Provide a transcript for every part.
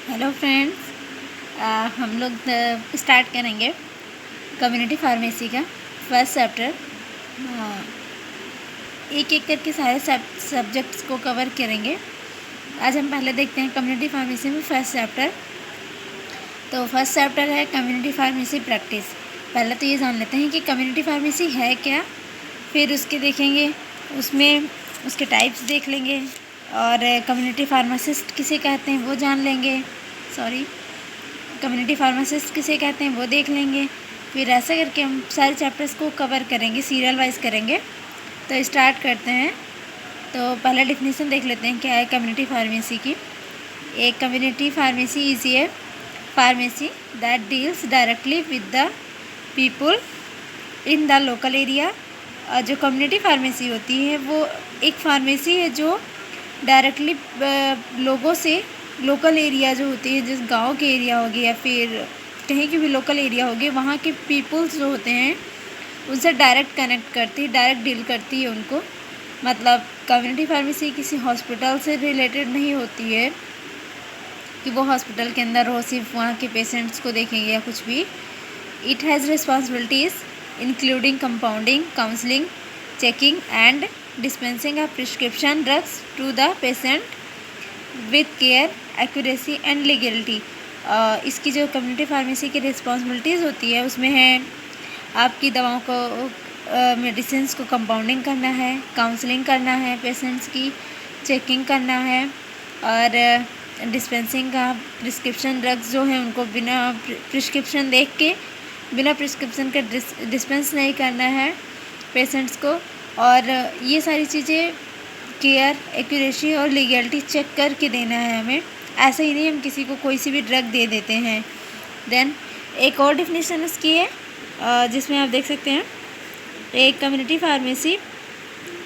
Hello friends, हम लोग start करेंगे कम्युनिटी फार्मेसी का फर्स्ट चैप्टर। एक एक करके सारे सब्जेक्ट्स को कवर करेंगे। आज हम पहले देखते हैं कम्युनिटी फार्मेसी में फर्स्ट चैप्टर। तो फर्स्ट चैप्टर है कम्युनिटी फार्मेसी प्रैक्टिस। पहले तो ये जान लेते हैं कि कम्युनिटी फार्मेसी है क्या, फिर उसके देखेंगे उसमें उसके टाइप्स देख लेंगे और कम्युनिटी फार्मासिस्ट किसे कहते हैं वो जान लेंगे। कम्युनिटी फार्मासिस्ट किसे कहते हैं वो देख लेंगे। फिर ऐसा करके हम सारे चैप्टर्स को कवर करेंगे, सीरियल वाइज करेंगे। तो स्टार्ट करते हैं। तो पहला डेफिनेशन देख लेते हैं क्या है कम्युनिटी फार्मेसी की। एक community pharmacy is a pharmacy that deals directly with the people in the local area. जो कम्युनिटी फार्मेसी होती है वो एक फार्मेसी है जो डायरेक्टली लोगों से, लोकल एरिया जो होती है, जिस गांव के एरिया होगी या फिर कहीं की भी लोकल एरिया होगी, वहाँ के पीपल्स जो होते हैं उनसे डायरेक्ट कनेक्ट करती है, डायरेक्ट डील करती है उनको। मतलब कम्युनिटी फार्मेसी किसी हॉस्पिटल से रिलेटेड नहीं होती है कि वो हॉस्पिटल के अंदर हो, सिर्फ वहाँ के पेशेंट्स को देखेंगे या कुछ भी। It has responsibilities including compounding, counselling, checking and dispensing of prescription drugs to the patient with care, accuracy and legality। इसकी जो कम्युनिटी फार्मेसी की रिस्पॉन्सिबिलिटीज़ होती है उसमें है आपकी दवाओं को, मेडिसिन्स को कंपाउंडिंग करना है, काउंसलिंग करना है पेशेंट्स की, चेकिंग करना है और डिस्पेंसिंग का प्रिस्क्रिप्शन ड्रग्स जो हैं उनको बिना प्रिस्क्रिप्शन देख के, बिना प्रिस्क्रिप्शन का डिस्पेंस नहीं करना है पेशेंट्स को। और ये सारी चीज़ें केयर, एक्यूरेसी और लीगलिटी चेक करके देना है हमें। ऐसा ही नहीं हम किसी को कोई सी भी ड्रग दे देते हैं। देन एक और डेफिनेशन इसकी है जिसमें आप देख सकते हैं, एक community pharmacy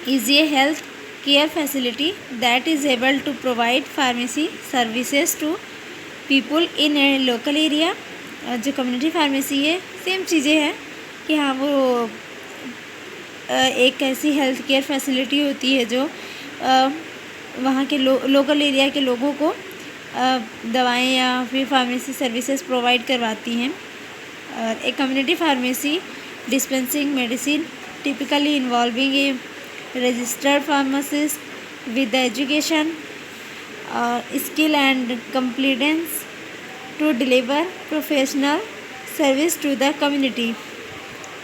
is a health care facility that is able to provide pharmacy services to people in a local area. जो कम्युनिटी फार्मेसी है सेम चीज़ें हैं कि हाँ वो एक ऐसी हेल्थ केयर फैसिलिटी होती है जो वहाँ के लोकल एरिया के लोगों को दवाएं या फिर फार्मेसी सर्विसेज प्रोवाइड करवाती हैं। और एक community pharmacy dispensing medicine typically involving a registered pharmacist with education skill and competence to deliver professional service to the community.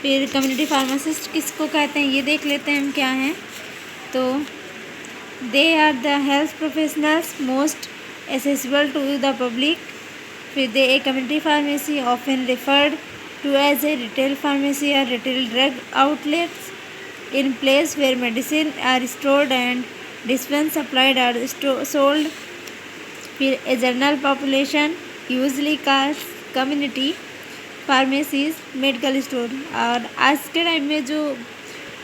फिर कम्युनिटी फार्मासिस्ट किसको कहते हैं ये देख लेते हैं हम क्या हैं। तो they are the health professionals most accessible to the public. फिर they a community pharmacy often referred to as a retail pharmacy और retail drug outlets in place where medicine are stored and dispense supplied are sold. फिर a general population usually calls community pharmacies medical store. और आज के time में जो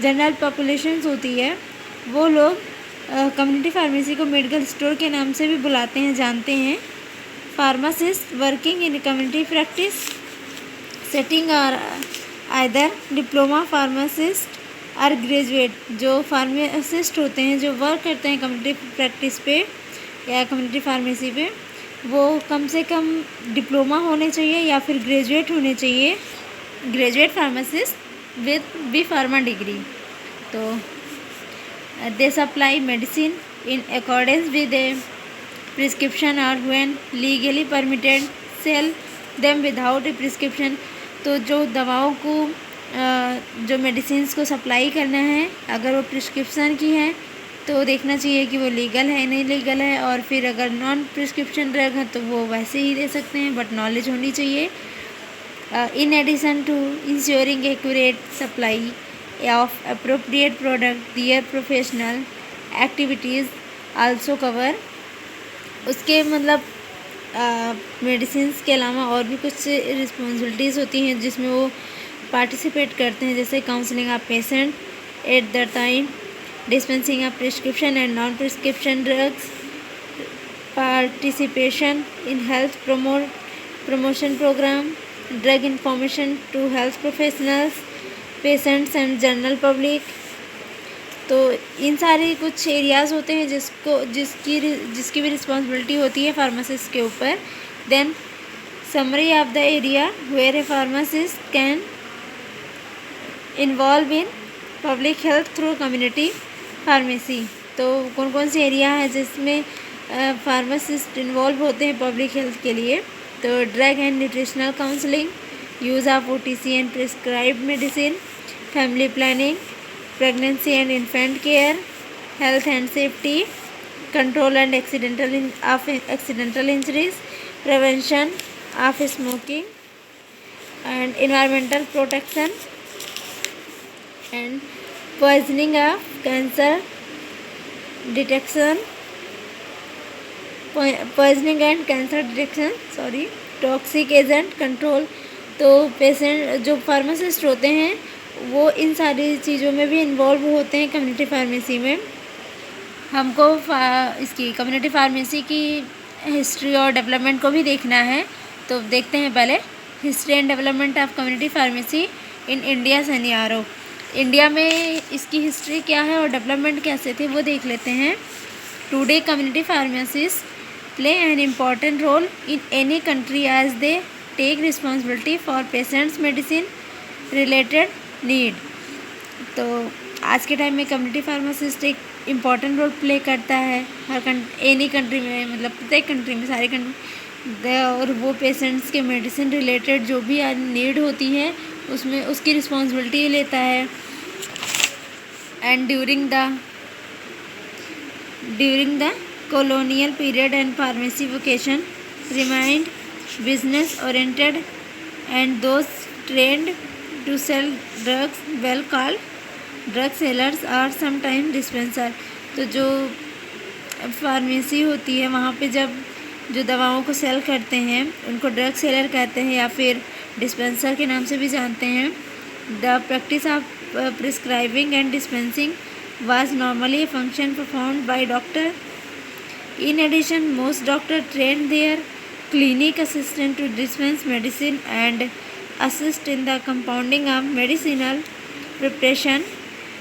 general populations होती है वो लोग कम्युनिटी फार्मेसी को मेडिकल स्टोर के नाम से भी बुलाते हैं, जानते हैं। Pharmacist working in community practice setting और आइदर डिप्लोमा फार्मासिस्ट और ग्रेजुएट। जो फार्मासिस्ट होते हैं जो वर्क करते हैं कम्युनिटी प्रैक्टिस पे या कम्युनिटी फार्मेसी पे, वो कम से कम डिप्लोमा होने चाहिए या फिर ग्रेजुएट होने चाहिए, graduate pharmacist with B pharma degree. तो they supply medicine in accordance with a prescription और when legally permitted sell them without a prescription. तो जो दवाओं को, जो मेडिसिन्स को सप्लाई करना है, अगर वो प्रिस्क्रिप्शन की है तो देखना चाहिए कि वो लीगल है नहीं लीगल है। और फिर अगर नॉन प्रिस्क्रिप्शन ड्रग है तो वो वैसे ही दे सकते हैं, बट नॉलेज होनी चाहिए। In addition to ensuring accurate supply of appropriate product their professional activities also cover. उसके मतलब मेडिसिन्स के अलावा और भी कुछ रिस्पॉन्सिबिलिटीज़ होती हैं जिसमें वो पार्टिसिपेट करते हैं, जैसे counselling of patient at the time, dispensing of prescription and non-prescription drugs, participation in health promotion program, drug information to health professionals, patients and general public, तो इन सारे कुछ एरियाज़ होते हैं जिसकी भी रिस्पॉन्सिबिलिटी होती है फार्मासिस्ट के ऊपर। Then summary of the area where a pharmacist can involve in public health through community pharmacy. तो कौन कौन से एरिया है जिसमें फार्मासिस्ट इन्वॉल्व होते हैं पब्लिक हेल्थ के लिए? तो drug and nutritional counselling, use of OTC and prescribed medicine, family planning, pregnancy and infant care, health and safety, control and accidental injuries, prevention of smoking and environmental protection and poisoning of cancer detection, poisoning and cancer detection toxic agent control. तो patient जो pharmacist होते हैं वो इन सारी चीज़ों में भी involve होते हैं कम्युनिटी फार्मेसी में। हमको इसकी कम्युनिटी फार्मेसी की हिस्ट्री और डेवलपमेंट को भी देखना है। तो देखते हैं पहले history and development of community pharmacy in India scenario. India में इसकी हिस्ट्री क्या है और डेवलपमेंट कैसे थे वो देख लेते हैं। Today community pharmacist play an important role in any country as they take responsibility for patients medicine related need. तो आज के टाइम में कम्युनिटी फार्मासिस्ट एक इम्पॉर्टेंट रोल प्ले करता है हर एनी कंट्री में, मतलब प्रत्येक कंट्री में, सारी कंट्री। और वो पेशेंट्स के मेडिसिन रिलेटेड जो भी नीड होती है उसमें उसकी रिस्पॉन्सिबिलिटी लेता है। And during the colonial period and pharmacy vocation remained business oriented and those trained to sell drugs well called drug sellers or sometimes dispenser। तो जो फार्मेसी होती है वहाँ पे जब जो दवाओं को सेल करते हैं उनको ड्रग सेलर कहते हैं या फिर डिस्पेंसर के नाम से भी जानते हैं। The practice of prescribing and dispensing was normally a function performed by doctor. In addition, most doctors trained their clinic assistant to dispense medicine and assist in the compounding of medicinal preparation.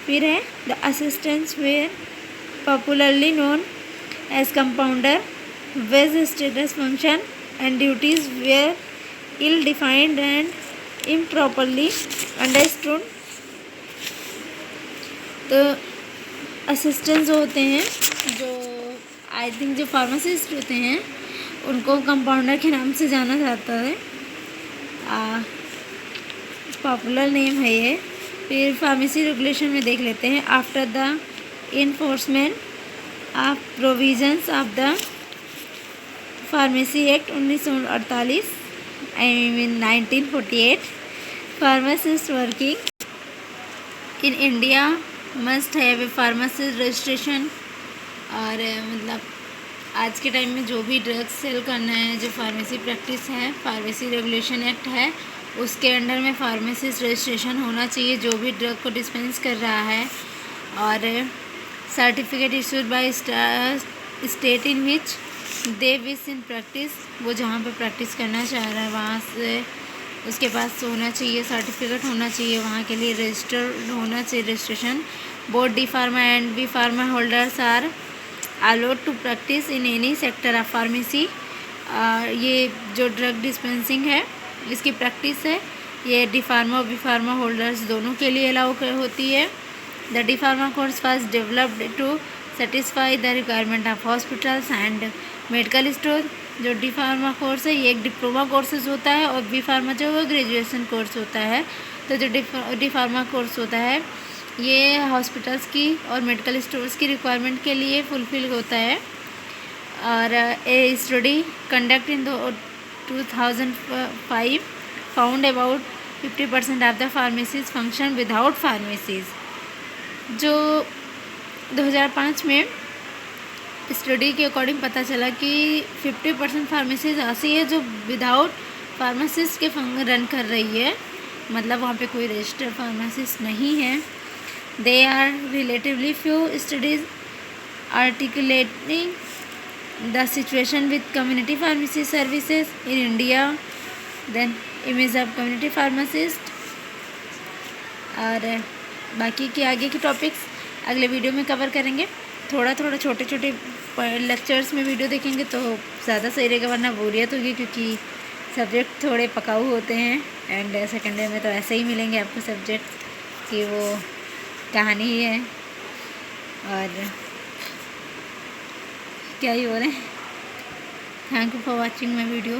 फिर है the assistants were popularly known as compounder, whose status, function and duties were ill-defined and improperly understood। तो assistants होते हैं जो I think जो pharmacist होते हैं उनको कंपाउंडर के नाम से जाना जाता है, पॉपुलर नेम है ये। फिर फार्मेसी रेगुलेशन में देख लेते हैं। After the enforcement of provisions of the pharmacy act 1948 1948, pharmacist working in India must have a pharmacist registration. और मतलब आज के टाइम में जो भी ड्रग्स सेल करना है, जो फार्मेसी प्रैक्टिस है, फार्मेसी रेगुलेशन एक्ट है उसके अंडर में फार्मासिस्ट रजिस्ट्रेशन होना चाहिए जो भी ड्रग को डिस्पेंस कर रहा है। और certificate issued by state in which they wish in practice, वो जहाँ पे प्रैक्टिस करना चाह रहा है वहाँ से उसके पास होना चाहिए, सर्टिफिकेट होना चाहिए, वहाँ के लिए रजिस्टर्ड होना चाहिए registration. Both D pharma and B pharma holders are allowed to practice in any sector of pharmacy. ये जो ड्रग डिस्पेंसिंग है इसकी प्रैक्टिस है ये डी फार्मा और बी फार्मा होल्डर्स दोनों के लिए अलाउ होती है। The D pharma course was developed to satisfy the requirement of hospitals and medical store. जो डी फार्मा कोर्स है ये एक डिप्लोमा कोर्सेज होता है और बी फार्मा जो है ग्रेजुएशन कोर्स होता है। तो जो डी फार्मा कोर्स होता है ये हॉस्पिटल्स की और मेडिकल स्टोर्स की रिक्वायरमेंट के लिए फुलफिल होता है। और a study conduct in 2005 found about 50% of the pharmacies function without pharmacies. जो 2005 में स्टडी के अकॉर्डिंग पता चला कि 50% फार्मेसीज ऐसी है जो विदाउट फार्मासिस्ट के रन कर रही है, मतलब वहाँ पे कोई रजिस्टर्ड फार्मासिस्ट नहीं है। They are relatively few studies articulating the situation with community pharmacy services in India. Then image of community pharmacist. और बाकी के आगे के टॉपिक्स अगले वीडियो में कवर करेंगे। थोड़ा थोड़ा छोटे छोटे लेक्चर्स में वीडियो देखेंगे तो ज़्यादा सही रहेगा, वरना बोरियत होगी, क्योंकि सब्जेक्ट थोड़े पकाऊ होते हैं। एंड सेकेंड ईयर में तो ऐसे ही मिलेंगे आपको सब्जेक्ट कि वो कहानी ही है और क्या ही हो रहे हैं। Thank you for watching my video.